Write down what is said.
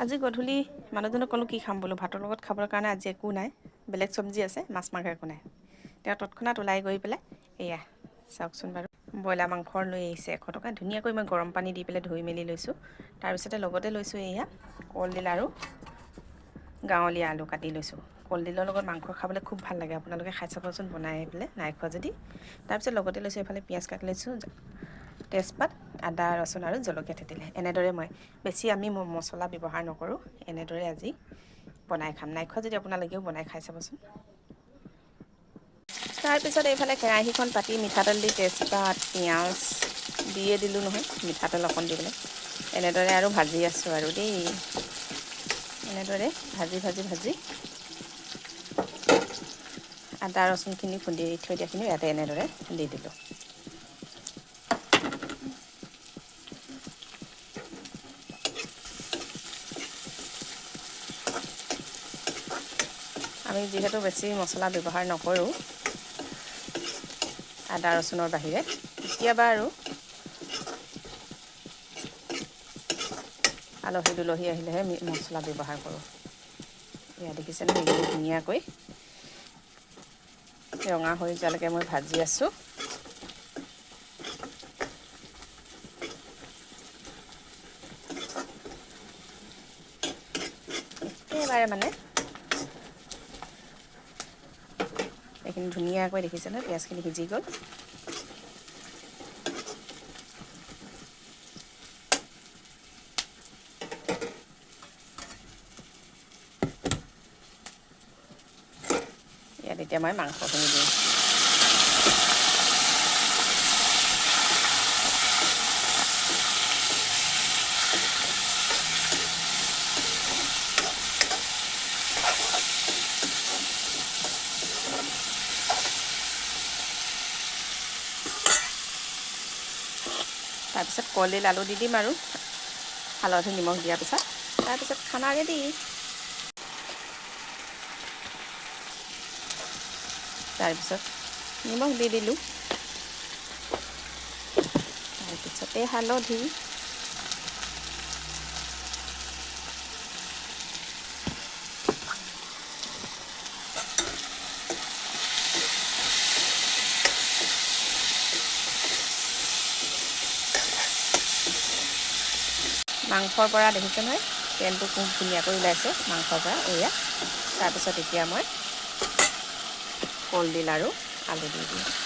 আজি গধূলি মানুহজনক ক'লোঁ কি খাম বোলো ভাতৰ লগত খাবৰ কাৰণে আজি একো নাই বেলেগ চব্জি আছে মাছ মাংস একো নাই তেওঁ তৎক্ষণাত ওলাই গৈ পেলাই এয়া চাওকচোন বাৰু ব্ৰইলাৰ মাংসৰ লৈ আহিছে 100 টকা ধুনীয়াকৈ মই গৰম পানী দি পেলাই ধুই মেলি লৈছোঁ তাৰপিছতে লগতে লৈছোঁ এয়া কলডিল আৰু গাঁৱলীয়া আলু কাটি লৈছোঁ কলডিলৰ লগত মাংস খাবলৈ খুব ভাল লাগে আপোনালোকে খাই চাবচোন বনাই পেলাই নাই খোৱা যদি তাৰপিছত লগতে লৈছোঁ এইফালে পিঁয়াজ কাটি লৈছোঁ তেজপাত আদা ৰচুন আৰু জলকীয়া থেতেলি এনেদৰে মই বেছি আমি মছলা ব্যৱহাৰ নকৰোঁ এনেদৰে আজি বনাই খাম নাই খোৱা যদি আপোনালোকেও বনাই খাই চাবচোন তাৰপিছত এইফালে কেৰাহীখন পাতি মিঠাতেল দি তেজপাত পিঁয়াজ দিয়ে দিলোঁ নহয় মিঠাতেল অকণ দি পেলাই এনেদৰে আৰু ভাজি আছোঁ আৰু দেই এনেদৰে ভাজি আদা ৰচুনখিনি খুন্দি থৈ দিয়াখিনি ইয়াতে এনেদৰে দি দিলোঁ আমি যিহেতু বেছি মছলা ব্যৱহাৰ নকৰোঁ আদা ৰচুনৰ বাহিৰে কেতিয়াবা আৰু আলহী দুলহী আহিলেহে মছলা ব্যৱহাৰ কৰোঁ এয়া দেখিছেনে সেইখিনি ধুনীয়াকৈ ৰঙা হৈ যোৱালৈকে মই ভাজি আছোঁ একেবাৰে মানে এইখিনি ধুনীয়াকৈ দেখিছেনে পিঁয়াজখিনি সিজি গ'ল ইয়াত এতিয়া মই মাংসখিনি দিওঁ তাৰপিছত কলডিল আলু দি দিম আৰু হালধি নিমখ দিয়াৰ পিছত তাৰপিছত খানা ৰেডি তাৰপিছত নিমখ দি দিলোঁ তাৰপিছতে হালধি মাংসৰ পৰা দেখিছে নহয় তেলটো খুব ধুনীয়াকৈ ওলাইছে মাংসৰ পৰা এয়া তাৰপিছত এতিয়া মই কলডিল আৰু আলু দি দিওঁ